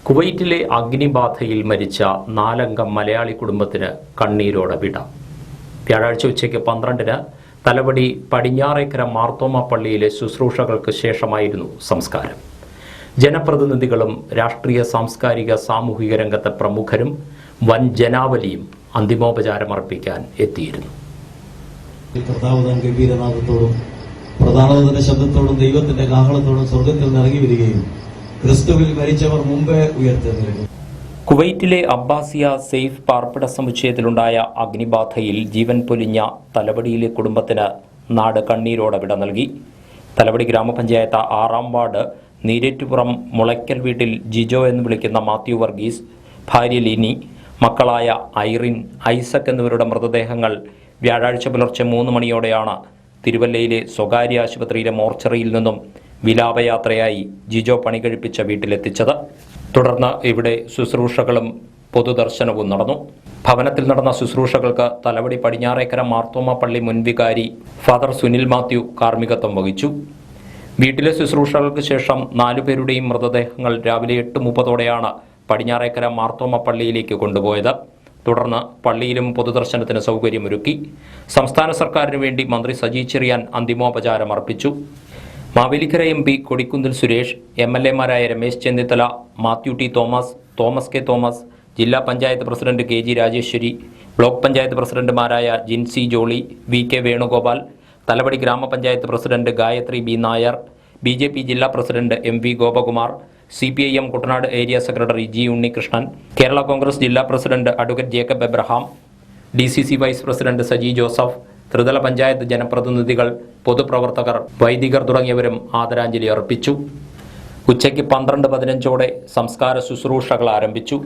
കുവൈറ്റിലെ അഗ്നിബാധയിൽ മരിച്ച 4 മലയാളി കുടുംബത്തിന് കണ്ണീരോടെ വിട. വ്യാഴാഴ്ച ഉച്ചയ്ക്ക് 12-ന് തലവടി പടിഞ്ഞാറേക്കര മാർത്തോമ പള്ളിയിലെ ശുശ്രൂഷകൾക്ക് ശേഷമായിരുന്നു സംസ്കാരം. ജനപ്രതിനിധികളും രാഷ്ട്രീയ, സാംസ്കാരിക, സാമൂഹിക രംഗത്തെ പ്രമുഖരും വൻ ജനാവലിയും അന്തിമോപചാരമർപ്പിക്കാൻ എത്തിയിരുന്നു. പ്രധാനമന്ത്രിയുടെ ശബ്ദത്തോടും ദൈവത്തിന്റെ കാഹളത്തോടും സ്വർഗത്തിൽ നിറങ്ങി വരികയും ക്രിസ്തുവിൽ മരിച്ചവർ മുമ്പേ ഉയർത്തെഴുന്നേൽക്കും. കുവൈറ്റിലെ അബ്ബാസിയ സെയ്ഫ് പാർപ്പിട സമുച്ചയത്തിലുണ്ടായ അഗ്നിബാധയിൽ ജീവൻ പൊലിഞ്ഞ തലവടിയിലെ കുടുംബത്തിന് നാട് കണ്ണീരോടെ വിട നൽകി. തലവടി ഗ്രാമപഞ്ചായത്ത് 6-ാം വാർഡ് നീരേറ്റുപുറം മുളയ്ക്കൽ വീട്ടിൽ ജിജോ എന്ന് വിളിക്കുന്ന മാത്യു വർഗീസ്, ഭാര്യ ലിനി, മക്കളായ ഐറിൻ, ഐസക് എന്നിവരുടെ മൃതദേഹങ്ങൾ വ്യാഴാഴ്ച പുലർച്ചെ 3 മണിയോടെയാണ് തിരുവല്ലയിലെ സ്വകാര്യ ആശുപത്രിയിലെ മോർച്ചറിയിൽ നിന്നും വിലാപയാത്രയായി ജിജോ പണി കഴിപ്പിച്ച വീട്ടിലെത്തിച്ചത്. തുടർന്ന് ഇവിടെ ശുശ്രൂഷകളും പൊതുദർശനവും നടന്നു. ഭവനത്തിൽ നടന്ന ശുശ്രൂഷകൾക്ക് തലവടി പടിഞ്ഞാറേക്കര മാർത്തോമ പള്ളി മുൻവികാരി ഫാദർ സുനിൽ മാത്യു കാർമ്മികത്വം വഹിച്ചു. വീട്ടിലെ ശുശ്രൂഷകൾക്ക് ശേഷം 4 പേരുടെയും മൃതദേഹങ്ങൾ രാവിലെ 8:30 പടിഞ്ഞാറേക്കര മാർത്തോമ പള്ളിയിലേക്ക് കൊണ്ടുപോയത്. തുടർന്ന് പള്ളിയിലും പൊതുദർശനത്തിന് സൗകര്യമൊരുക്കി. സംസ്ഥാന സർക്കാരിനു വേണ്ടി മന്ത്രി സജി ചെറിയാൻ അന്തിമോപചാരം അർപ്പിച്ചു. മാവേലിക്കര MP കൊടിക്കുന്നിൽ സുരേഷ്, MLA-മാരായ രമേശ് ചെന്നിത്തല, മാത്യു ടി തോമസ്, തോമസ് കെ തോമസ്, ജില്ലാ panchayat president KG Rajeshwari, block panchayat പ്രസിഡന്റുമാരായ Jincy Jolly, VK Venugopal, Thalavady grama panchayat president Gayathri B Nair, BJP ജില്ലാ president MV Gopakumar, CPIM Kuttanad area secretary G Unnikrishnan, Kerala Congress ജില്ലാ president advocate Jacob Abraham, DCC vice president Saji Joseph, ത്രിതല പഞ്ചായത്ത് ജനപ്രതിനിധികൾ, പൊതുപ്രവർത്തകർ, വൈദികർ തുടങ്ങിയവരും ആദരാഞ്ജലി അർപ്പിച്ചു. ഉച്ചയ്ക്ക് 12:15 സംസ്കാര ശുശ്രൂഷകൾ ആരംഭിച്ചു.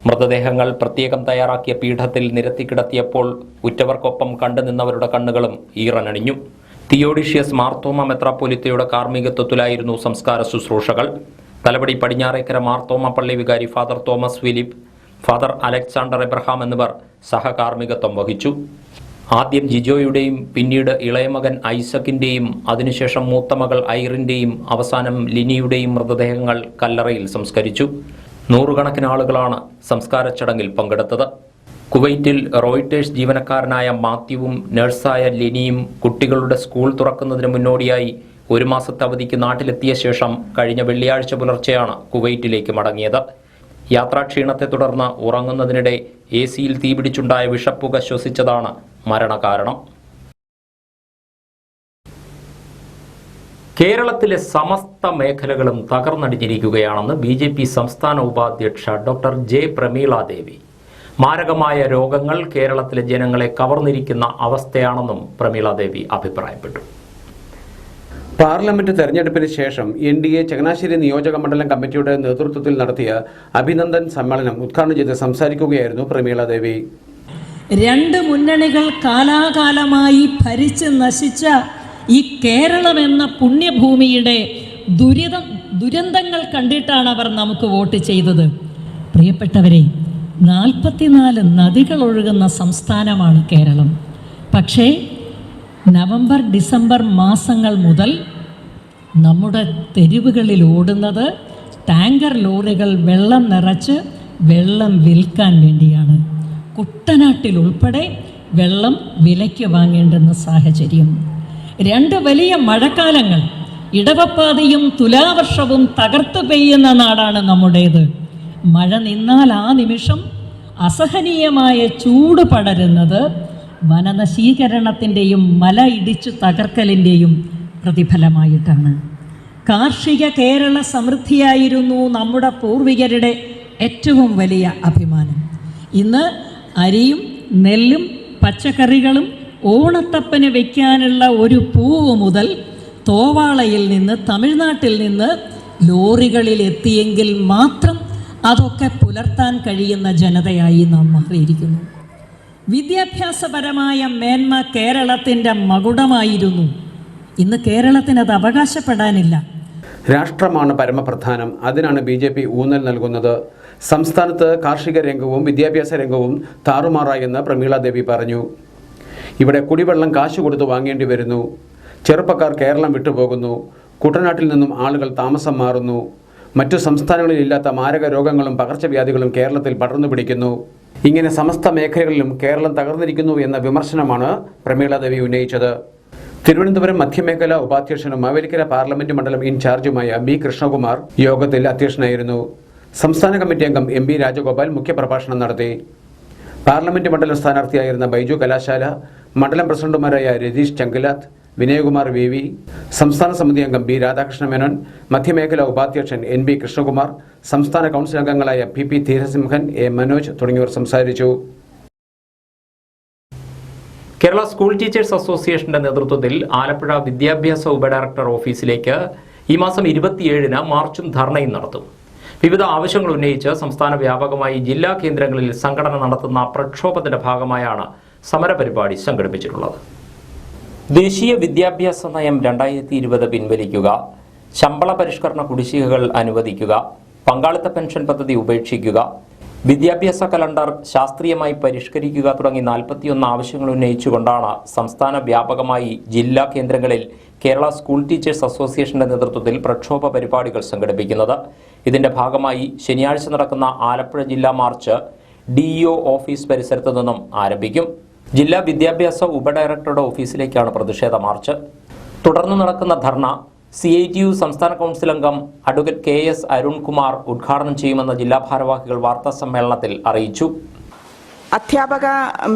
മൃതദേഹങ്ങൾ പ്രത്യേകം തയ്യാറാക്കിയ പീഠത്തിൽ നിരത്തി കിടത്തിയപ്പോൾ ഉറ്റവർക്കൊപ്പം കണ്ടുനിന്നവരുടെ കണ്ണുകളും ഈറനണിഞ്ഞു. തിയോഡിഷ്യസ് മാർത്തോമ മെത്രാപ്പൊലീത്തയുടെ കാർമ്മികത്വത്തിലായിരുന്നു സംസ്കാര ശുശ്രൂഷകൾ. തലവടി പടിഞ്ഞാറേക്കര മാർത്തോമ പള്ളി വികാരി father Thomas Philip, father Alexander Abraham എന്നിവർ സഹകാർമ്മികത്വം വഹിച്ചു. ആദ്യം ജിജോയുടെയും പിന്നീട് ഇളയമകൻ ഐസക്കിന്റെയും അതിനുശേഷം മൂത്തമകൾ ഐറിന്റെയും അവസാനം ലിനിയുടെയും മൃതദേഹങ്ങൾ കല്ലറയിൽ സംസ്കരിച്ചു. 100 ആളുകളാണ് സംസ്കാര ചടങ്ങിൽ പങ്കെടുത്തത്. കുവൈറ്റിൽ റോയിട്ടേഴ്സ് ജീവനക്കാരനായ മാത്യുവും നഴ്സായ ലിനിയും കുട്ടികളുടെ സ്കൂൾ തുറക്കുന്നതിന് മുന്നോടിയായി 1 മാസത്തെ അവധിക്ക് നാട്ടിലെത്തിയ ശേഷം കഴിഞ്ഞ വെള്ളിയാഴ്ച പുലർച്ചെയാണ് കുവൈറ്റിലേക്ക് മടങ്ങിയത്. യാത്രാക്ഷീണത്തെ തുടർന്ന് ഉറങ്ങുന്നതിനിടെ AC-യിൽ തീപിടിച്ചുണ്ടായ വിഷപ്പുക ശ്വസിച്ചതാണ് മരണകാരണം. കേരളത്തിലെ സമസ്ത മേഖലകളും തകർന്നടിഞ്ഞിരിക്കുകയാണെന്ന് BJP സംസ്ഥാന ഉപാധ്യക്ഷ ഡോക്ടർ J. പ്രമീളാദേവി. മാരകമായ രോഗങ്ങൾ കേരളത്തിലെ ജനങ്ങളെ കവർന്നിരിക്കുന്ന അവസ്ഥയാണെന്നും പ്രമീളാദേവി അഭിപ്രായപ്പെട്ടു. പാർലമെന്റ് തെരഞ്ഞെടുപ്പിന് ശേഷം NDA ചങ്ങനാശ്ശേരി നിയോജക മണ്ഡലം കമ്മിറ്റിയുടെ നേതൃത്വത്തിൽ നടത്തിയ അഭിനന്ദൻ സമ്മേളനം ഉദ്ഘാടനം ചെയ്ത് സംസാരിക്കുകയായിരുന്നു പ്രമീളാദേവി. 2 മുന്നണികൾ കാലാകാലമായി ഭരിച്ച് നശിച്ച ഈ കേരളം എന്ന പുണ്യഭൂമിയുടെ ദുരന്തങ്ങൾ കണ്ടിട്ടാണ് അവർ നമുക്ക് വോട്ട് ചെയ്തത്. പ്രിയപ്പെട്ടവരെ, 44 നദികൾ ഒഴുകുന്ന സംസ്ഥാനമാണ് കേരളം. പക്ഷേ നവംബർ, ഡിസംബർ മാസങ്ങൾ മുതൽ നമ്മുടെ തെരുവുകളിൽ ഓടുന്നത് ടാങ്കർ ലോറികൾ വെള്ളം നിറച്ച് വെള്ളം വിൽക്കാൻ വേണ്ടിയാണ്. കുട്ടനാട്ടിൽ ഉൾപ്പെടെ വെള്ളം വിലയ്ക്ക് വാങ്ങേണ്ടുന്ന സാഹചര്യം. 2 വലിയ മഴക്കാലങ്ങൾ, ഇടവപ്പാതിയും തുലാവർഷവും തകർത്തു പെയ്യുന്ന നാടാണ് നമ്മുടേത്. മഴ നിന്നാൽ ആ നിമിഷം അസഹനീയമായ ചൂട് പടരുന്നത് വനനശീകരണത്തിൻ്റെയും മല ഇടിച്ചു തകർക്കലിൻ്റെയും പ്രതിഫലമായിട്ടാണ്. കാർഷിക കേരള സമൃദ്ധിയായിരുന്നു നമ്മുടെ പൂർവികരുടെ ഏറ്റവും വലിയ അഭിമാനം. ഇന്ന് അരിയും നെല്ലും പച്ചക്കറികളും ഓണത്തപ്പന് വയ്ക്കാനുള്ള ഒരു പൂവ് മുതൽ തോവാളയിൽ നിന്ന്, തമിഴ്നാട്ടിൽ നിന്ന് ലോറികളിൽ എത്തിയെങ്കിൽ മാത്രം അതൊക്കെ പുലർത്താൻ കഴിയുന്ന ജനതയായി നാം മാറിയിരിക്കുന്നു. വിദ്യാഭ്യാസപരമായ മേന്മ കേരളത്തിൻ്റെ മകുടമായിരുന്നു. ഇന്ന് കേരളത്തിന് അത് അവകാശപ്പെടാനില്ല. രാഷ്ട്രമാണ് പരമപ്രധാനം. അതിനാണ് BJP ഊന്നൽ നൽകുന്നത്. സംസ്ഥാനത്ത് കാർഷിക രംഗവും വിദ്യാഭ്യാസ രംഗവും താറുമാറായെന്ന് പ്രമീള ദേവി പറഞ്ഞു. ഇവിടെ കുടിവെള്ളം കാശ് കൊടുത്ത് വാങ്ങേണ്ടി വരുന്നു. ചെറുപ്പക്കാർ കേരളം വിട്ടുപോകുന്നു. കുട്ടനാട്ടിൽ നിന്നും ആളുകൾ താമസം മാറുന്നു. മറ്റു സംസ്ഥാനങ്ങളിലില്ലാത്ത മാരക രോഗങ്ങളും പകർച്ചവ്യാധികളും കേരളത്തിൽ പടർന്നു പിടിക്കുന്നു. ഇങ്ങനെ സമസ്ത മേഖലകളിലും കേരളം തകർന്നിരിക്കുന്നു എന്ന വിമർശനമാണ് പ്രമീള ദേവി ഉന്നയിച്ചത്. തിരുവനന്തപുരം മധ്യമേഖല ഉപാധ്യക്ഷനും മാവേലിക്കര പാർലമെന്റ് മണ്ഡലം ഇൻചാർജുമായ B. കൃഷ്ണകുമാർ യോഗത്തിൽ അധ്യക്ഷനായിരുന്നു. സംസ്ഥാന കമ്മിറ്റി അംഗം MB രാജഗോപാൽ മുഖ്യപ്രഭാഷണം നടത്തി. പാർലമെന്റ് മണ്ഡലം സ്ഥാനാർത്ഥിയായിരുന്ന ബൈജു കലാശാല, മണ്ഡലം പ്രസിഡന്റുമാരായ രതീഷ് ചങ്കലാത്ത്, വിനയകുമാർ VV, സംസ്ഥാന സമിതി അംഗം B. രാധാകൃഷ്ണ മേനോൻ, മധ്യമേഖല ഉപാധ്യക്ഷൻ NB കൃഷ്ണകുമാർ, സംസ്ഥാന കൗൺസിൽ അംഗങ്ങളായ PP ധീരസിംഹൻ, A. മനോജ് തുടങ്ങിയവർ സംസാരിച്ചു. കേരള സ്കൂൾ ടീച്ചേഴ്സ് അസോസിയേഷന്റെ നേതൃത്വത്തിൽ ആലപ്പുഴ വിദ്യാഭ്യാസ ഉപഡയറക്ടർ ഓഫീസിലേക്ക് ഈ മാസം 27-ന് മാർച്ചും ധർണയും നടത്തും. വിവിധ ആവശ്യങ്ങൾ ഉന്നയിച്ച് സംസ്ഥാന വ്യാപകമായി ജില്ലാ കേന്ദ്രങ്ങളിൽ സംഘടന നടത്തുന്ന പ്രക്ഷോഭത്തിന്റെ ഭാഗമായാണ് സമരപരിപാടി സംഘടിപ്പിച്ചിട്ടുള്ളത്. ദേശീയ വിദ്യാഭ്യാസ നയം 2020 പിൻവലിക്കുക, ശമ്പള പരിഷ്കരണ കുടിശ്ശികകൾ അനുവദിക്കുക, പങ്കാളിത്ത പെൻഷൻ പദ്ധതി ഉപേക്ഷിക്കുക, വിദ്യാഭ്യാസ കലണ്ടർ ശാസ്ത്രീയമായി പരിഷ്കരിക്കുക തുടങ്ങി 41 ആവശ്യങ്ങൾ ഉന്നയിച്ചുകൊണ്ടാണ് സംസ്ഥാന വ്യാപകമായി ജില്ലാ കേന്ദ്രങ്ങളിൽ കേരള സ്കൂൾ ടീച്ചേഴ്സ് അസോസിയേഷന്റെ നേതൃത്വത്തിൽ പ്രക്ഷോഭ പരിപാടികൾ സംഘടിപ്പിക്കുന്നത്. ഇതിന്റെ ഭാഗമായി ശനിയാഴ്ച നടക്കുന്ന ആലപ്പുഴ ജില്ലാ മാർച്ച് DEO ഓഫീസ് പരിസരത്തു നിന്നും ആരംഭിക്കും. ജില്ലാ വിദ്യാഭ്യാസ ഉപഡയറക്ടറുടെ ഓഫീസിലേക്കാണ് പ്രതിഷേധ മാർച്ച്. തുടർന്ന് നടക്കുന്ന ധർണ CITU സംസ്ഥാന കൗൺസിൽ അംഗം അഡ്വക്കേറ്റ് KS അരുൺകുമാർ ഉദ്ഘാടനം ചെയ്യുമെന്ന് ജില്ലാ ഭാരവാഹികൾ വാർത്താ സമ്മേളനത്തിൽ അറിയിച്ചു. അധ്യാപക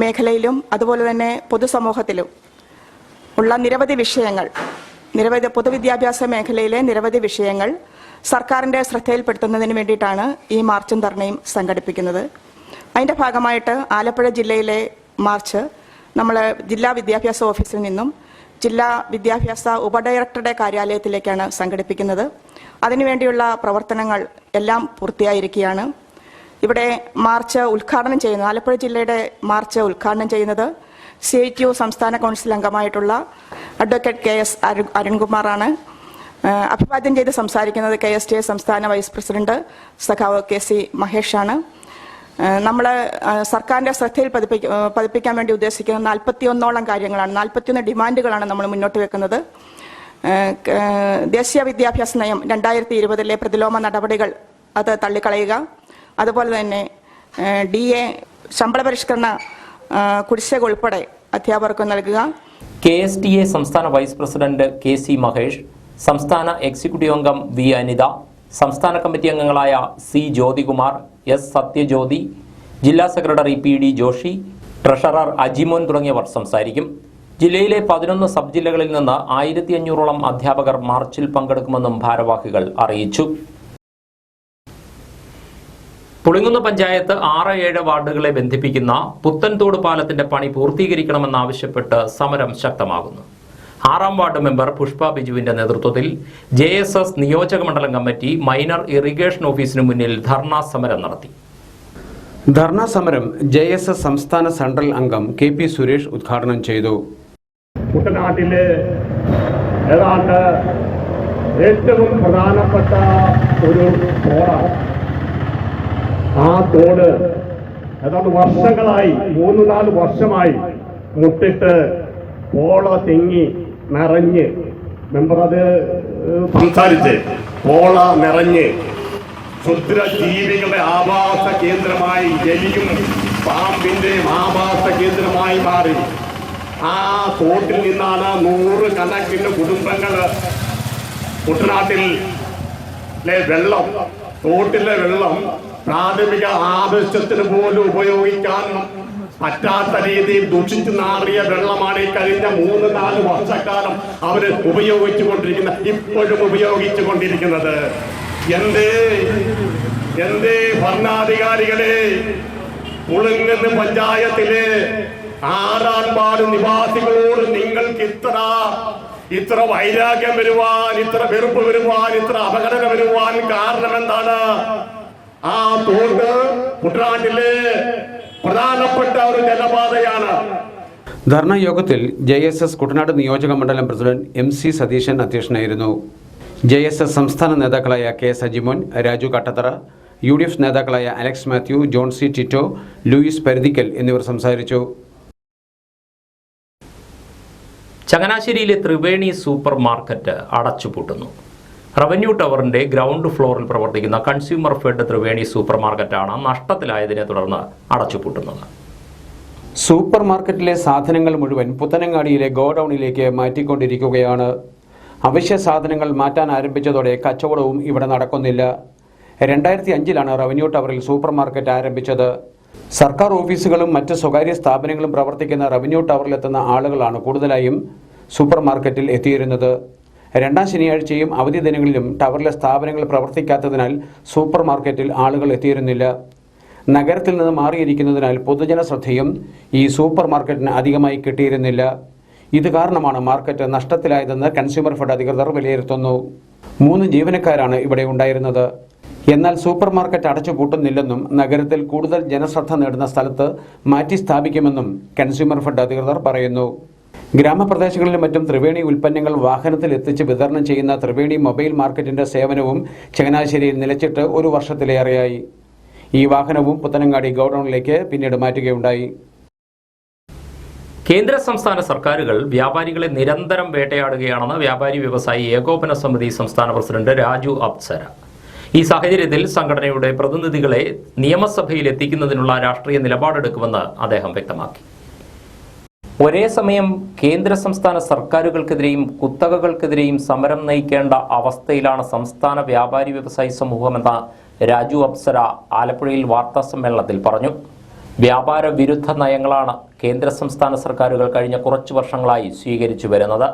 മേഖലയിലും അതുപോലെ തന്നെ പൊതുസമൂഹത്തിലും ഉള്ള നിരവധി വിഷയങ്ങൾ, പൊതുവിദ്യാഭ്യാസ മേഖലയിലെ നിരവധി വിഷയങ്ങൾ സർക്കാരിൻ്റെ ശ്രദ്ധയിൽപ്പെടുത്തുന്നതിന് വേണ്ടിയിട്ടാണ് ഈ മാർച്ചും ധർണയും സംഘടിപ്പിക്കുന്നത്. അതിൻ്റെ ഭാഗമായിട്ട് ആലപ്പുഴ ജില്ലയിലെ മാർച്ച് നമ്മൾ ജില്ലാ വിദ്യാഭ്യാസ ഓഫീസിൽ നിന്നും ജില്ലാ വിദ്യാഭ്യാസ ഉപഡയറക്ടറുടെ കാര്യാലയത്തിലേക്കാണ് സംഘടിപ്പിക്കുന്നത്. അതിനുവേണ്ടിയുള്ള പ്രവർത്തനങ്ങൾ എല്ലാം പൂർത്തിയായിരിക്കുകയാണ്. ഇവിടെ മാർച്ച് ഉദ്ഘാടനം ചെയ്യുന്നത്, ആലപ്പുഴ ജില്ലയുടെ മാർച്ച് ഉദ്ഘാടനം ചെയ്യുന്നത് CITU സംസ്ഥാന കൗൺസിൽ അംഗമായിട്ടുള്ള അഡ്വക്കേറ്റ് KS അരുൺകുമാറാണ്. അഭിവാദ്യം ചെയ്ത് സംസാരിക്കുന്നത് KSTA സംസ്ഥാന വൈസ് പ്രസിഡന്റ് സഖാവ് KC മഹേഷാണ്. നമ്മൾ സർക്കാരിൻ്റെ ശ്രദ്ധയിൽ പതിപ്പിക്കാൻ വേണ്ടി ഉദ്ദേശിക്കുന്ന 41ഓളം കാര്യങ്ങളാണ്, 41 ഡിമാൻഡുകളാണ് നമ്മൾ മുന്നോട്ട് വെക്കുന്നത്. ദേശീയ വിദ്യാഭ്യാസ നയം 2020 പ്രതിലോമ നടപടികൾ അത് തള്ളിക്കളയുക, അതുപോലെ തന്നെ DA ശമ്പള പരിഷ്കരണ കുടിശ്ശിക ഉൾപ്പെടെ അധ്യാപകർക്ക് നൽകുക. KSTA സംസ്ഥാന വൈസ് പ്രസിഡന്റ് KC മഹേഷ്, സംസ്ഥാന എക്സിക്യൂട്ടീവ് അംഗം V അനിത, സംസ്ഥാന കമ്മിറ്റി അംഗങ്ങളായ C ജ്യോതികുമാർ, S സത്യജ്യോതി, ജില്ലാ secretary PD Joshi, treasurer Ajimon തുടങ്ങിയവർ സംസാരിക്കും. ജില്ലയിലെ 11 സബ് ജില്ലകളിൽ നിന്ന് 1500ഓളം അധ്യാപകർ മാർച്ചിൽ പങ്കെടുക്കുമെന്നും ഭാരവാഹികൾ അറിയിച്ചു. പുളിങ്ങുന്ന പഞ്ചായത്ത് 6-7 വാർഡുകളെ ബന്ധിപ്പിക്കുന്ന പുത്തൻതോട് പാലത്തിന്റെ പണി പൂർത്തീകരിക്കണമെന്നാവശ്യപ്പെട്ട് സമരം ശക്തമാകുന്നു. 6-ാം വാർഡ് മെമ്പർ പുഷ്പ ബിജുവിന്റെ നേതൃത്വത്തിൽ JSS നിയോജക മണ്ഡലം കമ്മിറ്റി മൈനർ ഇറിഗേഷൻ ഓഫീസിന് മുന്നിൽ ധർണാ സമരം നടത്തി. ധർണാ സമരം JSS സംസ്ഥാന സെൻട്രൽ അംഗം KP സുരേഷ് ഉദ്ഘാടനം ചെയ്തു. കുട്ടനാട്ടിലെ ഏതാണ്ട് ഏറ്റവും പ്രധാനപ്പെട്ട ഒരു തോടാണ്. ആ തോട് ഏതാണ്ട് വർഷങ്ങളായി 3-4 വർഷമായി മുട്ടിട്ട് പോള തിങ്ങി നിറഞ്ഞ്, മെമ്പർ അത് സംസാരിച്ച്, പോള നിറഞ്ഞ് ക്ഷുദ്രജീവികളുടെ ആവാസ കേന്ദ്രമായി, എലിയും പാമ്പിന്റെയും ആവാസ കേന്ദ്രമായി മാറി. ആ തോട്ടിൽ നിന്നാണ് 100 കണക്കിന് കുടുംബങ്ങൾ കുട്ടനാട്ടിലെ വെള്ളം, തോട്ടിലെ വെള്ളം പ്രാഥമിക ആവശ്യത്തിന് പോലും ഉപയോഗിക്കാൻ പറ്റാത്ത രീതിയിൽ ദൂഷിച്ചു നാറിയ വെള്ളമാണ് ഈ കഴിഞ്ഞ 3-4 വർഷക്കാലം അവര് ഇപ്പോഴും ഉപയോഗിച്ചു കൊണ്ടിരിക്കുന്നത്. എന്തേ ഭരണാധികാരികളെ, പുളിങ്ങുന്ന പഞ്ചായത്തിലെ ആറാൻപാട് നിവാസികളോട് നിങ്ങൾക്ക് ഇത്ര വൈരാഗ്യം വരുവാൻ, ഇത്ര വെറുപ്പ് വരുവാൻ, ഇത്ര അപകടം വരുവാൻ കാരണം എന്താണ്? ആ തോട് കുട്ടനാട്ടിലെ പ്രധാനപ്പെട്ട ഒരു ജലപാതയാണ്. ധർണാ യോഗത്തിൽ JSS കുട്ടനാട് നിയോജക മണ്ഡലം പ്രസിഡന്റ് MC സതീശൻ അധ്യക്ഷനായിരുന്നു. JSS സംസ്ഥാന നേതാക്കളായ K സജിമോൻ, രാജു കട്ടത്തറ, UDF നേതാക്കളായ അലക്സ് മാത്യു, ജോൺ സി ടിറ്റോ, ലൂയിസ് പരുതിക്കൽ എന്നിവർ സംസാരിച്ചു. ചങ്ങനാശ്ശേരിയിലെ ത്രിവേണി സൂപ്പർ മാർക്കറ്റ് അടച്ചുപൂട്ടുന്നു. റവന്യൂ ടവറിന്റെ ഗ്രൗണ്ട് ഫ്ലോറിൽ പ്രവർത്തിക്കുന്ന കൺസ്യൂമർ ഫെഡ് ത്രിവേണി സൂപ്പർ മാർക്കറ്റാണ് നഷ്ടത്തിലായതിനെ തുടർന്ന് അടച്ചുപൂട്ടുന്നത്. സൂപ്പർ മാർക്കറ്റിലെ സാധനങ്ങൾ മുഴുവൻ പുത്തനങ്ങാടിയിലെ ഗോഡൌണിലേക്ക് മാറ്റിക്കൊണ്ടിരിക്കുകയാണ്. അവശ്യ സാധനങ്ങൾ മാറ്റാൻ ആരംഭിച്ചതോടെ കച്ചവടവും ഇവിടെ നടക്കുന്നില്ല. 2005 റവന്യൂ ടവറിൽ സൂപ്പർ മാർക്കറ്റ് ആരംഭിച്ചത്. സർക്കാർ ഓഫീസുകളും മറ്റ് സ്വകാര്യ സ്ഥാപനങ്ങളും പ്രവർത്തിക്കുന്ന റവന്യൂ ടവറിലെത്തുന്ന ആളുകളാണ് കൂടുതലായും സൂപ്പർ മാർക്കറ്റിൽ എത്തിയിരുന്നത്. രണ്ടാം ശനിയാഴ്ചയും അവധി ദിനങ്ങളിലും ടവറിലെ സ്ഥാപനങ്ങൾ പ്രവർത്തിക്കാത്തതിനാൽ സൂപ്പർ മാർക്കറ്റിൽ ആളുകൾ എത്തിയിരുന്നില്ല. നഗരത്തിൽ നിന്ന് മാറിയിരിക്കുന്നതിനാൽ പൊതുജന ശ്രദ്ധയും ഈ സൂപ്പർ മാർക്കറ്റിന് അധികമായി കിട്ടിയിരുന്നില്ല. ഇത് കാരണമാണ് മാർക്കറ്റ് നഷ്ടത്തിലായതെന്ന് കൺസ്യൂമർ ഫെഡ് അധികൃതർ വിലയിരുത്തുന്നു. 3 ജീവനക്കാരാണ് ഇവിടെ ഉണ്ടായിരുന്നത്. എന്നാൽ സൂപ്പർ മാർക്കറ്റ് അടച്ചുപൂട്ടുന്നില്ലെന്നും നഗരത്തിൽ കൂടുതൽ ജനശ്രദ്ധ നേടുന്ന സ്ഥലത്ത് മാറ്റി സ്ഥാപിക്കുമെന്നും കൺസ്യൂമർ ഫെഡ് അധികൃതർ പറയുന്നു. ഗ്രാമപ്രദേശങ്ങളിലും മറ്റും ത്രിവേണി ഉൽപ്പന്നങ്ങൾ വാഹനത്തിൽ എത്തിച്ച് വിതരണം ചെയ്യുന്ന ത്രിവേണി മൊബൈൽ മാർക്കറ്റിന്റെ സേവനവും ചങ്ങനാശ്ശേരിയിൽ നിലച്ചിട്ട് 1 വർഷത്തിലേറെയായി. ഈ വാഹനവും പുത്തനങ്ങാടി ഗോഡൌണിലേക്ക് പിന്നീട് മാറ്റുകയുണ്ടായി. കേന്ദ്ര സംസ്ഥാന സർക്കാരുകൾ വ്യാപാരികളെ നിരന്തരം വേട്ടയാടുകയാണെന്ന് വ്യാപാരി വ്യവസായി ഏകോപന സമിതി സംസ്ഥാന പ്രസിഡന്റ് രാജു അപ്സര. ഈ സാഹചര്യത്തിൽ സംഘടനയുടെ പ്രതിനിധികളെ നിയമസഭയിൽ എത്തിക്കുന്നതിനുള്ള രാഷ്ട്രീയ നിലപാടെടുക്കുമെന്ന് അദ്ദേഹം വ്യക്തമാക്കി. ഒരേ സമയം കേന്ദ്ര സംസ്ഥാന സർക്കാരുകൾക്കെതിരെയും കുത്തകകൾക്കെതിരെയും സമരം നയിക്കേണ്ട അവസ്ഥയിലാണ് സംസ്ഥാന വ്യാപാരി വ്യവസായി സമൂഹമെന്ന രാജു അപ്സര ആലപ്പുഴയിൽ വാർത്താ സമ്മേളനത്തിൽ പറഞ്ഞു. വ്യാപാര വിരുദ്ധ നയങ്ങളാണ് കേന്ദ്ര സംസ്ഥാന സർക്കാരുകൾ കഴിഞ്ഞ കുറച്ചു വർഷങ്ങളായി സ്വീകരിച്ചു വരുന്നത്.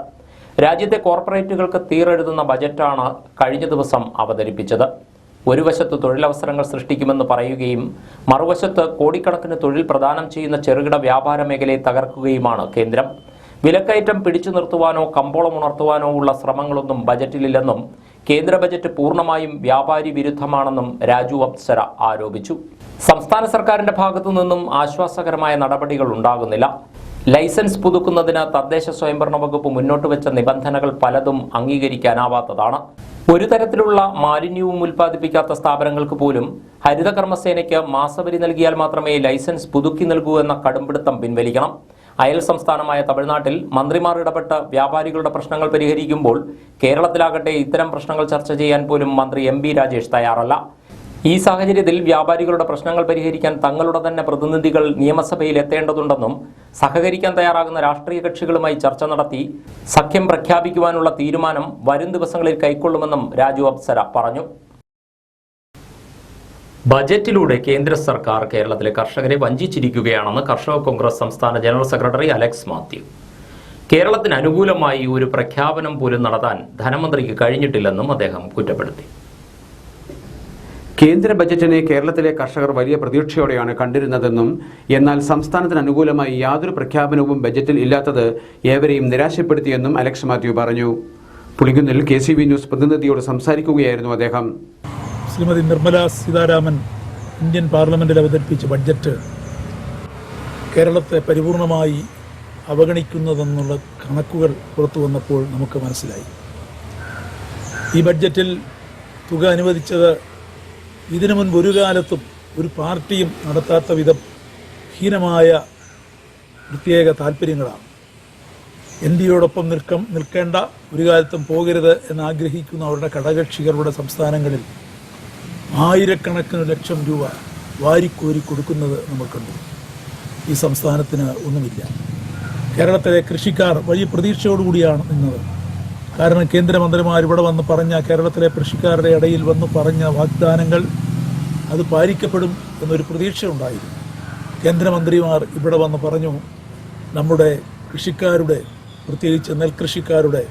രാജ്യത്തെ കോർപ്പറേറ്റുകൾക്ക് തീറെഴുതുന്ന ബജറ്റാണ് കഴിഞ്ഞ ദിവസം അവതരിപ്പിച്ചത്. ഒരു വശത്ത് തൊഴിലവസരങ്ങൾ സൃഷ്ടിക്കുമെന്ന് പറയുകയും മറുവശത്ത് കോടിക്കണക്കിന് തൊഴിൽ പ്രദാനം ചെയ്യുന്ന ചെറുകിട വ്യാപാര മേഖലയെ തകർക്കുകയുമാണ് കേന്ദ്രം. വിലക്കയറ്റം പിടിച്ചു നിർത്തുവാനോ കമ്പോളം ഉണർത്തുവാനോ ഉള്ള ശ്രമങ്ങളൊന്നും ബജറ്റിലില്ലെന്നും കേന്ദ്ര ബജറ്റ് പൂർണ്ണമായും വ്യാപാരി വിരുദ്ധമാണെന്നും രാജു അപ്സര ആരോപിച്ചു. സംസ്ഥാന സർക്കാരിന്റെ ഭാഗത്തു നിന്നും ആശ്വാസകരമായ നടപടികൾ ഉണ്ടാകുന്നില്ല. ലൈസൻസ് പുതുക്കുന്നതിന് തദ്ദേശ സ്വയംഭരണ വകുപ്പ് മുന്നോട്ട് വെച്ച നിബന്ധനകൾ പലതും അംഗീകരിക്കാനാവാത്തതാണ്. ഒരു തരത്തിലുള്ള മാലിന്യവും ഉൽപ്പാദിപ്പിക്കാത്ത സ്ഥാപനങ്ങൾക്ക് പോലും ഹരിതകർമ്മസേനയ്ക്ക് മാസവരി നൽകിയാൽ മാത്രമേ ലൈസൻസ് പുതുക്കി നൽകൂ എന്ന കടുംപിടുത്തം പിൻവലിക്കണം. അയൽ സംസ്ഥാനമായ തമിഴ്നാട്ടിൽ മന്ത്രിമാർ ഇടപെട്ട് വ്യാപാരികളുടെ പ്രശ്നങ്ങൾ പരിഹരിക്കുമ്പോൾ കേരളത്തിലാകട്ടെ ഇത്തരം പ്രശ്നങ്ങൾ ചർച്ച ചെയ്യാൻ പോലും മന്ത്രി MP രാജേഷ് തയ്യാറല്ല. ഈ സാഹചര്യത്തിൽ വ്യാപാരികളുടെ പ്രശ്നങ്ങൾ പരിഹരിക്കാൻ തങ്ങളുടെ തന്നെ പ്രതിനിധികൾ നിയമസഭയിൽ എത്തേണ്ടതുണ്ടെന്നും സഹകരിക്കാൻ തയ്യാറാകുന്ന രാഷ്ട്രീയ കക്ഷികളുമായി ചർച്ച നടത്തി സഖ്യം പ്രഖ്യാപിക്കുവാനുള്ള തീരുമാനം വരും ദിവസങ്ങളിൽ കൈക്കൊള്ളുമെന്നും രാജു അപ്സര പറഞ്ഞു. ബജറ്റിലൂടെ കേന്ദ്ര സർക്കാർ കേരളത്തിലെ കർഷകരെ വഞ്ചിച്ചിരിക്കുകയാണെന്ന് കർഷക കോൺഗ്രസ് സംസ്ഥാന ജനറൽ സെക്രട്ടറി അലക്സ് മാത്യു. കേരളത്തിന് അനുകൂലമായി ഒരു പ്രഖ്യാപനം പോലും നടത്താൻ ധനമന്ത്രിക്ക് കഴിഞ്ഞിട്ടില്ലെന്നും അദ്ദേഹം കുറ്റപ്പെടുത്തി. കേന്ദ്ര ബജറ്റിനെ കേരളത്തിലെ കർഷകർ വലിയ പ്രതീക്ഷയോടെയാണ് കണ്ടിരുന്നതെന്നും എന്നാൽ സംസ്ഥാനത്തിന് അനുകൂലമായി യാതൊരു പ്രഖ്യാപനവും ബജറ്റിൽ ഇല്ലാത്തത് ഏവരെയും നിരാശപ്പെടുത്തിയെന്നും അലക്സ് മാത്യു പറഞ്ഞു. പുളിങ്കുന്നിൽ KCB ന്യൂസ് പ്രതിനിധിയോട് സംസാരിക്കുകയായിരുന്നു അദ്ദേഹം. ശ്രീമതി നിർമ്മല സീതാരാമൻ ഇന്ത്യൻ പാർലമെന്റിൽ അവതരിപ്പിച്ച ബഡ്ജറ്റ് കേരളത്തെ പരിപൂർണമായി അവഗണിക്കുന്നതെന്നുള്ള കണക്കുകൾ പുറത്തു വന്നപ്പോൾ നമുക്ക് മനസ്സിലായി. ഈ ബഡ്ജറ്റിൽ തുക അനുവദിച്ചത് ഇതിനു മുൻപ് ഒരു കാലത്തും ഒരു പാർട്ടിയും നടത്താത്ത വിധം ഹീനമായ പ്രത്യേക താല്പര്യങ്ങളാണ്. NDയോടൊപ്പം നിൽക്കേണ്ട, ഒരു കാലത്തും പോകരുത് എന്നാഗ്രഹിക്കുന്ന അവരുടെ ഘടകകക്ഷികളുടെ സംസ്ഥാനങ്ങളിൽ ആയിരക്കണക്കിന് ലക്ഷം രൂപ വാരിക്കോരി കൊടുക്കുന്നത് നമ്മൾ കണ്ടു. ഈ സംസ്ഥാനത്തിന് ഒന്നുമില്ല. കേരളത്തിലെ കൃഷിക്കാർ വലിയ പ്രതീക്ഷയോടുകൂടിയാണ് നിന്നത്. കാരണം കേന്ദ്രമന്ത്രിമാർ ഇവിടെ വന്ന് പറഞ്ഞ, കേരളത്തിലെ കൃഷിക്കാരുടെ ഇടയിൽ വന്ന് പറഞ്ഞ വാഗ്ദാനങ്ങൾ അത് പാലിക്കപ്പെടും എന്നൊരു പ്രതീക്ഷ ഉണ്ടായിരുന്നു. കേന്ദ്രമന്ത്രിമാർ ഇവിടെ വന്ന് പറഞ്ഞു, നമ്മുടെ കൃഷിക്കാരുടെ, പ്രത്യേകിച്ച് നെൽകൃഷിക്കാരുടെ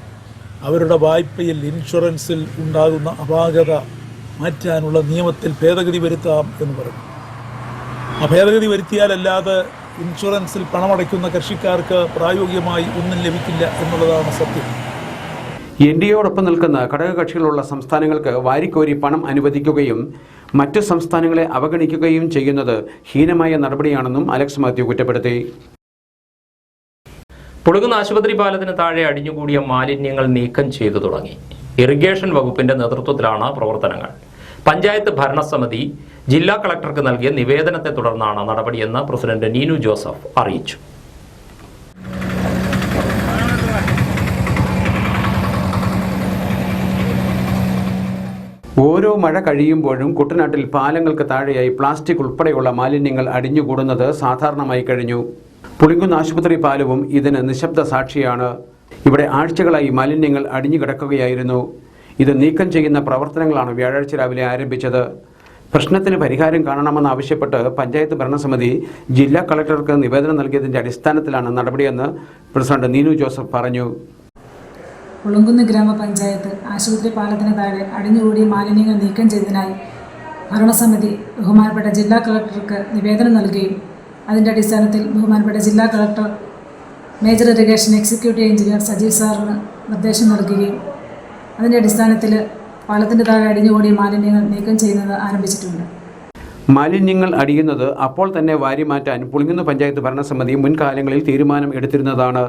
അവരുടെ വായ്പയിൽ, ഇൻഷുറൻസിൽ ഉണ്ടാകുന്ന അപാകത മാറ്റാനുള്ള നിയമത്തിൽ ഭേദഗതി വരുത്താം എന്ന് പറഞ്ഞു. ആ ഭേദഗതി വരുത്തിയാലല്ലാതെ ഇൻഷുറൻസിൽ പണമടയ്ക്കുന്ന കൃഷിക്കാർക്ക് പ്രായോഗികമായി ഒന്നും ലഭിക്കില്ല എന്നുള്ളതാണ് സത്യം. എൻഡിഎയോടൊപ്പം നിൽക്കുന്ന ഘടകകക്ഷികളുള്ള സംസ്ഥാനങ്ങൾക്ക് വാരിക്കോരി പണം അനുവദിക്കുകയും മറ്റു സംസ്ഥാനങ്ങളെ അവഗണിക്കുകയും ചെയ്യുന്നത് ഹീനമായ നടപടിയാണെന്നും അലക്സ് മാത്യു കുറ്റപ്പെടുത്തി. പുളുകുന്ന ആശുപത്രി പാലത്തിന് താഴെ അടിഞ്ഞുകൂടിയ മാലിന്യങ്ങൾ നീക്കം ചെയ്തു തുടങ്ങി. ഇറിഗേഷൻ വകുപ്പിന്റെ നേതൃത്വത്തിലാണ് പ്രവർത്തനങ്ങൾ. പഞ്ചായത്ത് ഭരണസമിതി ജില്ലാ കളക്ടർക്ക് നൽകിയ നിവേദനത്തെ തുടർന്നാണ് നടപടിയെന്ന് പ്രസിഡന്റ് നീനു ജോസഫ് അറിയിച്ചു. ഓരോ മഴ കഴിയുമ്പോഴും കുട്ടനാട്ടിൽ പാലങ്ങൾക്ക് താഴെയായി പ്ലാസ്റ്റിക് ഉൾപ്പെടെയുള്ള മാലിന്യങ്ങൾ അടിഞ്ഞുകൂടുന്നത് സാധാരണമായി കഴിഞ്ഞു. പുളിങ്കുന്ന് ആശുപത്രി പാലവും ഇതിന് നിശബ്ദ സാക്ഷിയാണ്. ഇവിടെ ആഴ്ചകളായി മാലിന്യങ്ങൾ അടിഞ്ഞുകിടക്കുകയായിരുന്നു. ഇത് നീക്കം ചെയ്യുന്ന പ്രവർത്തനങ്ങളാണ് വ്യാഴാഴ്ച രാവിലെ ആരംഭിച്ചത്. പ്രശ്നത്തിന് പരിഹാരം കാണണമെന്നാവശ്യപ്പെട്ട് പഞ്ചായത്ത് ഭരണസമിതി ജില്ലാ കളക്ടർക്ക് നിവേദനം നൽകിയതിന്റെ അടിസ്ഥാനത്തിലാണ് നടപടിയെന്ന് പ്രസിഡന്റ് നീനു ജോസഫ് പറഞ്ഞു. പുളുങ്കുന്ന് ഗ്രാമപഞ്ചായത്ത് ആശുപത്രി പാലത്തിന് താഴെ അടിഞ്ഞുകൂടിയ മാലിന്യങ്ങൾ നീക്കം ചെയ്തതിനായി ഭരണസമിതി ബഹുമാനപ്പെട്ട ജില്ലാ കളക്ടർക്ക് നിവേദനം നൽകുകയും അതിൻ്റെ അടിസ്ഥാനത്തിൽ ബഹുമാനപ്പെട്ട ജില്ലാ collector major irrigation executive engineer Sajeev സാറിന് നിർദ്ദേശം നൽകുകയും അതിൻ്റെ അടിസ്ഥാനത്തിൽ പാലത്തിൻ്റെ താഴെ അടിഞ്ഞുകൂടിയ മാലിന്യങ്ങൾ നീക്കം ചെയ്യുന്നത് ആരംഭിച്ചിട്ടുണ്ട്. മാലിന്യങ്ങൾ അടിയുന്നത് അപ്പോൾ തന്നെ വാരിമാറ്റാൻ പുളിങ്കുന്ന് പഞ്ചായത്ത് ഭരണസമിതി മുൻകാലങ്ങളിൽ തീരുമാനം എടുത്തിരുന്നതാണ്.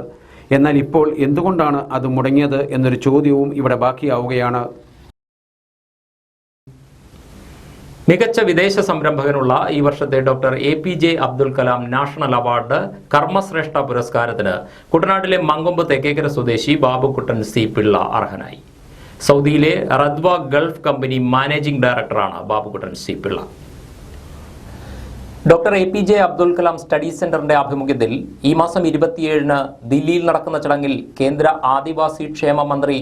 എന്നാൽ ഇപ്പോൾ എന്തുകൊണ്ടാണ് അത് മുടങ്ങിയത് എന്നൊരു ചോദ്യവും ഇവിടെ ബാക്കിയാവുകയാണ്. മികച്ച വിദേശ സംരംഭകനുള്ള ഈ വർഷത്തെ doctor APJ Abdul Kalam national award കർമ്മശ്രേഷ്ഠ പുരസ്കാരത്തിന് കുട്ടനാട്ടിലെ മങ്കൊമ്പ് തെക്കേക്കര സ്വദേശി ബാബുക്കുട്ടൻ C. പിള്ള അർഹനായി. സൗദിയിലെ റദ്വ ഗൾഫ് കമ്പനി മാനേജിംഗ് ഡയറക്ടറാണ് Babukuttan C. Pillai. Doctor APJ Abdul Kalam study സെന്ററിന്റെ ആഭിമുഖ്യത്തിൽ ഈ മാസം 27-ന് ദില്ലിയിൽ നടക്കുന്ന ചടങ്ങിൽ കേന്ദ്ര ആദിവാസി ക്ഷേമ മന്ത്രി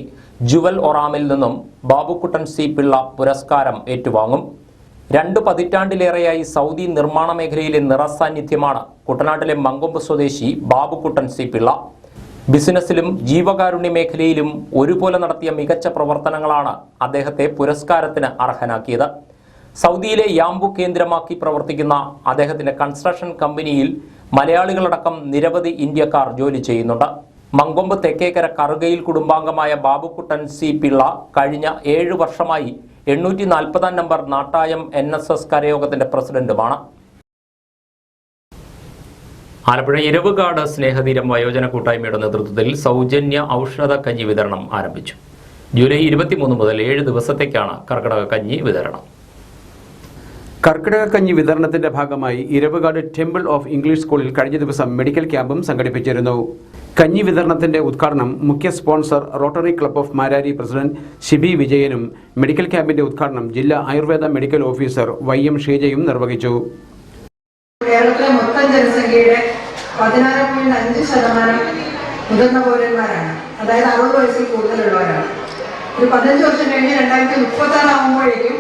ജുവൽ ഒറാമിൽ നിന്നും ബാബുക്കുട്ടൻ C. പിള്ള പുരസ്കാരം ഏറ്റുവാങ്ങും. 2 പതിറ്റാണ്ടിലേറെയായി സൗദി നിർമ്മാണ മേഖലയിലെ നിറസാന്നിധ്യമാണ് കുട്ടനാട്ടിലെ മങ്കൊമ്പ് സ്വദേശി ബാബുക്കുട്ടൻ C. പിള്ള. ബിസിനസ്സിലും ജീവകാരുണ്യ മേഖലയിലും ഒരുപോലെ നടത്തിയ മികച്ച പ്രവർത്തനങ്ങളാണ് അദ്ദേഹത്തെ പുരസ്കാരത്തിന് അർഹനാക്കിയത്. സൗദിയിലെ യാംബു കേന്ദ്രമാക്കി പ്രവർത്തിക്കുന്ന അദ്ദേഹത്തിന്റെ കൺസ്ട്രക്ഷൻ കമ്പനിയിൽ മലയാളികളടക്കം നിരവധി ഇന്ത്യക്കാർ ജോലി ചെയ്യുന്നുണ്ട്. മങ്കൊമ്പ് തെക്കേക്കര കറുകയിൽ കുടുംബാംഗമായ ബാബുക്കുട്ടൻ C. പിള്ള കഴിഞ്ഞ 7 വർഷമായി 840 നമ്പർ നാട്ടായം NSS കരയോഗത്തിന്റെ പ്രസിഡന്റുമാണ്. ആലപ്പുഴ ഇരവുകാട് സ്നേഹതീരം വയോജന കൂട്ടായ്മയുടെ നേതൃത്വത്തിൽ സൗജന്യ ഔഷധ കഞ്ഞി വിതരണം ആരംഭിച്ചു. ജൂലൈ 23 മുതൽ 7 ദിവസത്തേക്കാണ് കർക്കിടക കഞ്ഞി വിതരണം. കർക്കിടക കഞ്ഞി വിതരണത്തിന്റെ ഭാഗമായി ഇരവുകാട് ടെമ്പിൾ ഓഫ് ഇംഗ്ലീഷ് സ്കൂളിൽ കഴിഞ്ഞ ദിവസം മെഡിക്കൽ ക്യാമ്പും സംഘടിപ്പിച്ചിരുന്നു. കഞ്ഞി വിതരണത്തിന്റെ ഉദ്ഘാടനം മുഖ്യ sponsor Rotary club of Marari president Shibi വിജയനും മെഡിക്കൽ ക്യാമ്പിന്റെ ഉദ്ഘാടനം ജില്ലാ ആയുർവേദ മെഡിക്കൽ ഓഫീസർ YM ഷീജയും നിർവഹിച്ചു. കേരളത്തിലെ മൊത്തം ജനസംഖ്യയുടെ 16.5% മുതിർന്ന പൗരന്മാരാണ്. അതായത് 60 വയസ്സിൽ കൂടുതലുള്ളവരാണ്. ഒരു 15 വർഷം കഴിഞ്ഞ് 2036 ആകുമ്പോഴേക്കും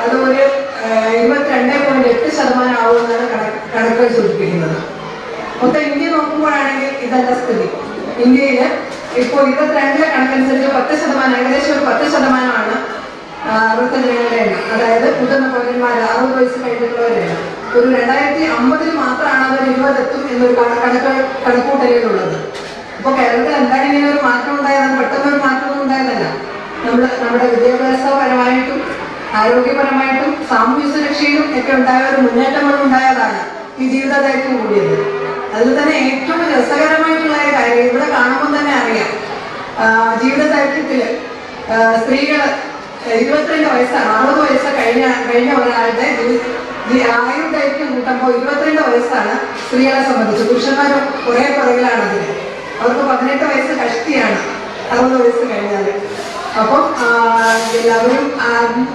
അത് ഒരു 22.8% ആവുമെന്നാണ് കണക്കുകൾ സൂചിപ്പിക്കുന്നത്. മൊത്തം ഇന്ത്യ നോക്കുമ്പോഴാണെങ്കിൽ ഇതല്ല സ്ഥിതി. ഇന്ത്യയിൽ ഇപ്പോൾ 22 കണക്കനുസരിച്ച് 10%, ഏകദേശം ഒരു 10%ആണ് വൃദ്ധജനങ്ങളുടെ എണ്ണം. അതായത് മുതിർന്ന പൗരന്മാർ 60 വയസ്സ് കഴിഞ്ഞിട്ടുള്ളവരുടെ എണ്ണം. ഒരു 2050 മാത്രമാണ് അത് 20 എത്തും എന്നൊരു കണക്കൂട്ടലുള്ളത്. അപ്പോൾ കേരളത്തിൽ എന്താണ് ഇങ്ങനെ ഒരു മാറ്റം ഉണ്ടായത്? പെട്ടെന്നൊരു മാറ്റമൊന്നും ഉണ്ടായതല്ല. നമ്മുടെ വിദ്യാഭ്യാസപരമായിട്ടും ആരോഗ്യപരമായിട്ടും സാമൂഹ്യ സുരക്ഷയിലും ഒക്കെ ഉണ്ടായ ഒരു മുന്നേറ്റങ്ങളും ഉണ്ടായതാണ് ഈ ജീവിതദൈർഘ്യം കൂടിയത്. അതിൽ തന്നെ ഏറ്റവും രസകരമായിട്ടുള്ള കാര്യം ഇവിടെ കാണുമ്പോൾ തന്നെ അറിയാം. ജീവിതദൈർഘ്യത്തിൽ സ്ത്രീകൾ 22 വയസ്സാണ്. 60 വയസ്സ് കഴിഞ്ഞ ഒരാളുടെ ആയുർദൈർഘ്യം കൂട്ടുമ്പോൾ 22 വയസ്സാണ് സ്ത്രീകളെ സംബന്ധിച്ച്. പുരുഷന്മാർ കുറേ പുറകിലാണ് അതിന്. അവർക്ക് 18 വയസ്സ് കഷ്ടിയാണ് 60 വയസ്സ് കഴിഞ്ഞാൽ. അപ്പം എല്ലാവരും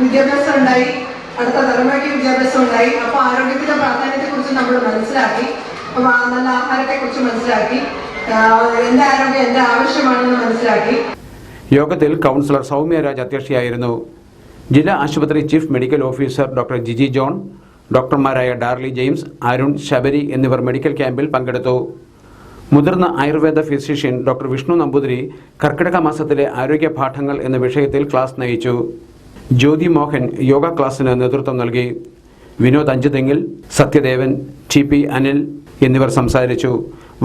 വിദ്യാഭ്യാസം ഉണ്ടായി, അടുത്ത തലമുറയ്ക്ക് വിദ്യാഭ്യാസം ഉണ്ടായി. അപ്പോൾ ആരോഗ്യത്തിന്റെ പ്രാധാന്യത്തെക്കുറിച്ച് നമ്മൾ മനസ്സിലാക്കി, നല്ല ആഹാരത്തെക്കുറിച്ച് മനസ്സിലാക്കി, എൻ്റെ ആരോഗ്യം എൻ്റെ ആവശ്യമാണെന്ന് മനസ്സിലാക്കി. യോഗത്തിൽ കൗൺസിലർ സൗമ്യ രാജ് അധ്യക്ഷയായിരുന്നു. ജില്ലാ ആശുപത്രി chief medical officer doctor Jiji John, ഡോക്ടർമാരായ ഡാർലി ജെയിംസ്, അരുൺ, ശബരി എന്നിവർ മെഡിക്കൽ ക്യാമ്പിൽ പങ്കെടുത്തു. മുതിർന്ന ആയുർവേദ ഫിസിഷ്യൻ ഡോക്ടർ വിഷ്ണു നമ്പൂതിരി കർക്കിടക മാസത്തിലെ ആരോഗ്യ പാഠങ്ങൾ എന്ന വിഷയത്തിൽ ക്ലാസ് നയിച്ചു. ജ്യോതി മോഹൻ യോഗ ക്ലാസ്സിന് നേതൃത്വം നൽകി. വിനോദ് അഞ്ചുതെങ്ങിൽ, സത്യദേവൻ, TP അനിൽ എന്നിവർ സംസാരിച്ചു.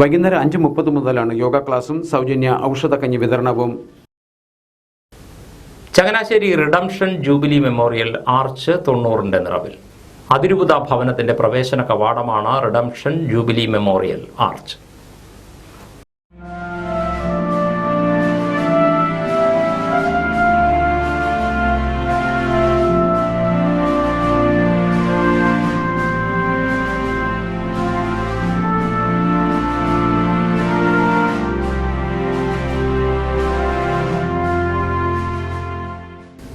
വൈകുന്നേരം 5:30 മുതലാണ് യോഗ ക്ലാസും സൗജന്യ ഔഷധക്കഞ്ഞി വിതരണവും. Changanassery redemption jubilee memorial arch 90ന്റെ നിറവിൽ. അതിരൂപത ഭവനത്തിന്റെ പ്രവേശന കവാടമാണ് റിഡംഷൻ ജൂബിലി മെമ്മോറിയൽ ആർച്ച്.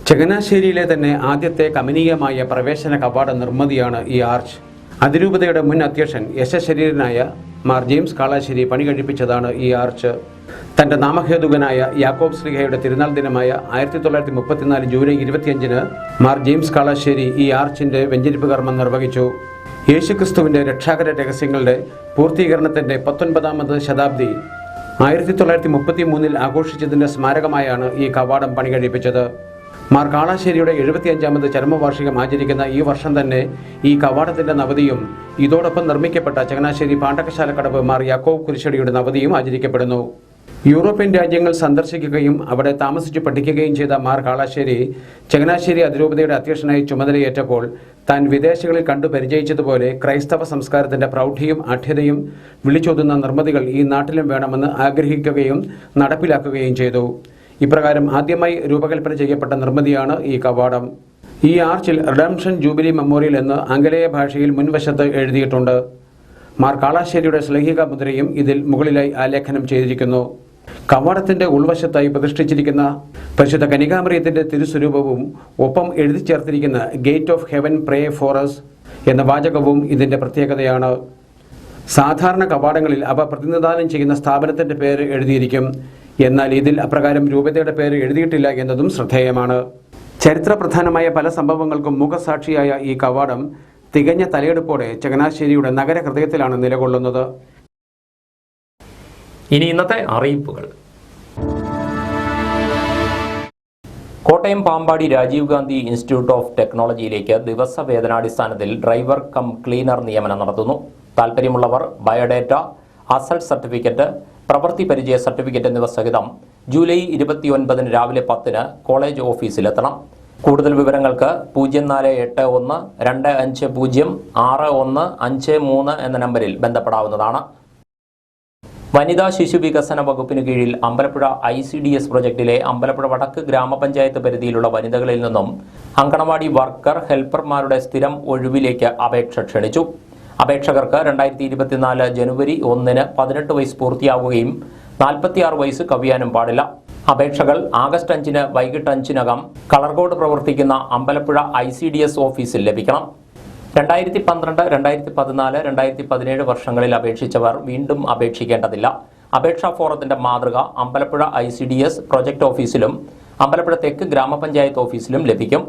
ചങ്ങനാശ്ശേരിയിലെ തന്നെ ആദ്യത്തെ കമനീയമായ പ്രവേശന കവാട നിർമ്മിതിയാണ് ഈ ആർച്ച്. അതിരൂപതയുടെ മുൻ അധ്യക്ഷൻ യശശരീരനായ മാർ ജെയിംസ് കാളാശ്ശേരി പണി കഴിപ്പിച്ചതാണ് ഈ ആർച്ച്. തൻ്റെ നാമഹേതുകനായ യാക്കോബ് ശ്ലീഹയുടെ തിരുനാൾ ദിനമായ 1934 ജൂലൈ 25-ന് മാർ ജെയിംസ് കാളാശ്ശേരി ഈ ആർച്ചിൻ്റെ വെഞ്ചരിപ്പ് കർമ്മം നിർവഹിച്ചു. യേശുക്രിസ്തുവിൻ്റെ രക്ഷാകര രഹസ്യങ്ങളുടെ പൂർത്തീകരണത്തിൻ്റെ 19ാമത് ശതാബ്ദി 1933 ആഘോഷിച്ചതിൻ്റെ സ്മാരകമായാണ് ഈ കവാടം പണി കഴിപ്പിച്ചത്. മാർ കാളാശ്ശേരിയുടെ 75ാമത് ചരമവാർഷികം ആചരിക്കുന്ന ഈ വർഷം തന്നെ ഈ കവാടത്തിൻ്റെ നവതിയും ഇതോടൊപ്പം നിർമ്മിക്കപ്പെട്ട ചങ്ങനാശ്ശേരി പാണ്ടകശാലക്കടവ് മാർ യാക്കോബ് കുരിശടിയുടെ നവതിയും ആചരിക്കപ്പെടുന്നു. യൂറോപ്യൻ രാജ്യങ്ങൾ സന്ദർശിക്കുകയും അവിടെ താമസിച്ച് പഠിക്കുകയും ചെയ്ത മാർ കാളാശ്ശേരി ചങ്ങനാശ്ശേരി അതിരൂപതയുടെ അധ്യക്ഷനായി ചുമതലയേറ്റപ്പോൾ താൻ വിദേശങ്ങളിൽ കണ്ടു പരിചയിച്ചതുപോലെ ക്രൈസ്തവ സംസ്കാരത്തിൻ്റെ പ്രൗഢിയും ആഢ്യതയും വിളിച്ചോതുന്ന നിർമ്മിതികൾ ഈ നാട്ടിലും വേണമെന്ന് ആഗ്രഹിക്കുകയും നടപ്പിലാക്കുകയും ചെയ്തു. ഇപ്രകാരം ആദ്യമായി രൂപകൽപ്പന ചെയ്യപ്പെട്ട നിർമ്മിതിയാണ് ഈ കവാടം. ഈ ആർച്ചിൽ റിഡംഷൻ ജൂബിലി മെമ്മോറിയൽ എന്ന് ആംഗലേയ ഭാഷയിൽ മുൻവശത്ത് എഴുതിയിട്ടുണ്ട്. മാർ കാളാശ്ശേരിയുടെ ശ്ലൈഹിക മുദ്രയും ഇതിൽ മുകളിലായി ആലേഖനം ചെയ്തിരിക്കുന്നു. കവാടത്തിൻ്റെ ഉൾവശത്തായി പ്രതിഷ്ഠിച്ചിരിക്കുന്ന പരിശുദ്ധ കനികാമറിയത്തിൻ്റെ തിരുസ്വരൂപവും ഒപ്പം എഴുതി ചേർത്തിരിക്കുന്ന gate of heaven pray for us എന്ന വാചകവും ഇതിൻ്റെ പ്രത്യേകതയാണ്. സാധാരണ കവാടങ്ങളിൽ അവ പ്രതിനിധാനം ചെയ്യുന്ന സ്ഥാപനത്തിൻ്റെ പേര് എഴുതിയിരിക്കും. എന്നാൽ ഇതിൽ അപ്രകാരം രൂപതയുടെ പേര് എഴുതിയിട്ടില്ല എന്നതും ശ്രദ്ധേയമാണ്. ചരിത്രപ്രധാനമായ പല സംഭവങ്ങൾക്കും മുഖസാക്ഷിയായ ഈ കവാടം തികഞ്ഞ തലയെടുപ്പോടെ ചങ്ങനാശ്ശേരിയുടെ നഗരഹൃദയത്തിലാണ് നിലകൊള്ളുന്നത്. ഇനി ഇന്നത്തെ അറിയിപ്പുകൾ. കോട്ടയം പാമ്പാടി രാജീവ് ഗാന്ധി ഇൻസ്റ്റിറ്റ്യൂട്ട് ഓഫ് ടെക്നോളജിയിലേക്ക് ദിവസവേതനാടിസ്ഥാനത്തിൽ ഡ്രൈവർ കം ക്ലീനർ നിയമനം നടത്തുന്നു. താൽപ്പര്യമുള്ളവർ ബയോഡേറ്റ, അസൾട്ട് സർട്ടിഫിക്കറ്റ്, പ്രവൃത്തി പരിചയ സർട്ടിഫിക്കറ്റ് എന്നിവ സഹിതം ജൂലൈ 29 രാവിലെ 10 കോളേജ് ഓഫീസിലെത്തണം. കൂടുതൽ വിവരങ്ങൾക്ക് 048125065153 എന്ന നമ്പറിൽ ബന്ധപ്പെടാവുന്നതാണ്. വനിതാ ശിശു വികസന വകുപ്പിന് കീഴിൽ അമ്പലപ്പുഴ ICDS പ്രൊജക്ടിലെ അമ്പലപ്പുഴ വടക്ക് ഗ്രാമപഞ്ചായത്ത് പരിധിയിലുള്ള വനിതകളിൽ നിന്നും അങ്കണവാടി വർക്കർ ഹെൽപ്പർമാരുടെ സ്ഥിരം ഒഴിവിലേക്ക് അപേക്ഷ ക്ഷണിച്ചു. അപേക്ഷകർക്ക് 2024 ജനുവരി 1 18 വയസ്സ് പൂർത്തിയാവുകയും 46 വയസ്സ് കവിയാനും പാടില്ല. അപേക്ഷകൾ ആഗസ്റ്റ് 5 വൈകിട്ട് 5-നകം കളർകോട് പ്രവർത്തിക്കുന്ന അമ്പലപ്പുഴ ICDS ഓഫീസിൽ ലഭിക്കണം. 2012, 2014, 2017 വർഷങ്ങളിൽ അപേക്ഷിച്ചവർ വീണ്ടും അപേക്ഷിക്കേണ്ടതില്ല. അപേക്ഷാ ഫോറത്തിന്റെ മാതൃക അമ്പലപ്പുഴ ICDS പ്രൊജക്ട് ഓഫീസിലും അമ്പലപ്പുഴ തെക്ക് ഗ്രാമപഞ്ചായത്ത് ഓഫീസിലും ലഭിക്കും.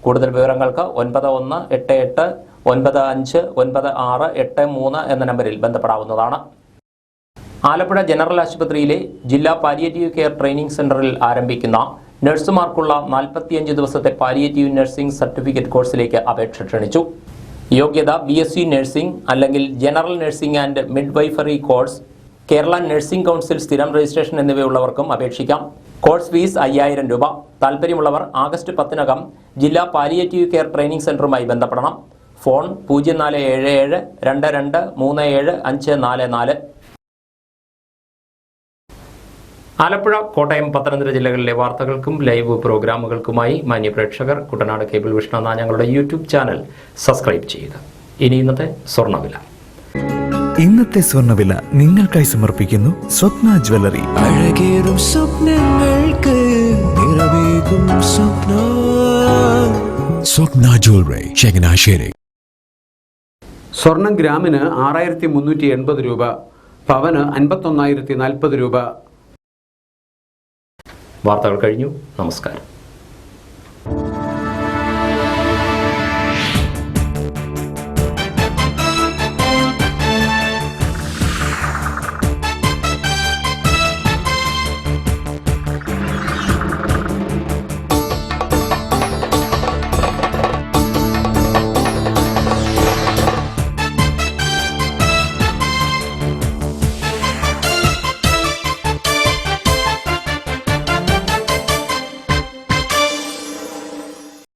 കൂടുതൽ വിവരങ്ങൾക്ക് 9188959683 എന്ന നമ്പറിൽ ബന്ധപ്പെടാവുന്നതാണ്. ആലപ്പുഴ ജനറൽ ആശുപത്രിയിലെ ജില്ലാ പാലിയേറ്റീവ് കെയർ ട്രെയിനിംഗ് സെന്ററിൽ ആരംഭിക്കുന്ന നഴ്സുമാർക്കുള്ള 45 ദിവസത്തെ പാലിയേറ്റീവ് നഴ്സിംഗ് സർട്ടിഫിക്കറ്റ് കോഴ്സിലേക്ക് അപേക്ഷ ക്ഷണിച്ചു. യോഗ്യത BSc നഴ്സിംഗ് അല്ലെങ്കിൽ general nursing and midwifery course, Kerala nursing council സ്ഥിരം രജിസ്ട്രേഷൻ എന്നിവയുള്ളവർക്കും അപേക്ഷിക്കാം. കോഴ്സ് ഫീസ് 5000 രൂപ. താൽപ്പര്യമുള്ളവർ ആഗസ്റ്റ് 10-നകം ജില്ലാ പാലിയേറ്റീവ് കെയർ ട്രെയിനിംഗ് സെന്ററുമായി ബന്ധപ്പെടണം. ഫോൺ 0477223754. ആലപ്പുഴ, കോട്ടയം, പത്തനംതിട്ട ജില്ലകളിലെ വാർത്തകൾക്കും ലൈവ് പ്രോഗ്രാമുകൾക്കുമായി മാന്യ പ്രേക്ഷകർ കുട്ടനാട് കേബിൾ വിഷൻ എന്ന ഞങ്ങളുടെ യൂട്യൂബ് ചാനൽ സബ്സ്ക്രൈബ് ചെയ്യുക. ഇനി ഇന്നത്തെ സ്വർണ്ണവില. ഇന്നത്തെ സ്വർണ്ണവില നിങ്ങൾക്കായി സമർപ്പിക്കുന്നു സ്വപ്ന ജ്വല്ലറി. അഴകേറും സ്വപ്നങ്ങൾക്ക് നിറവേകും സ്വപ്ന ജ്വല്ലറി, ചങ്ങനാശ്ശേരി. സ്വർണം ഗ്രാമിന് 6380 രൂപ, പവന് 51,040 രൂപ. വാർത്തകൾ കഴിഞ്ഞു. നമസ്കാരം.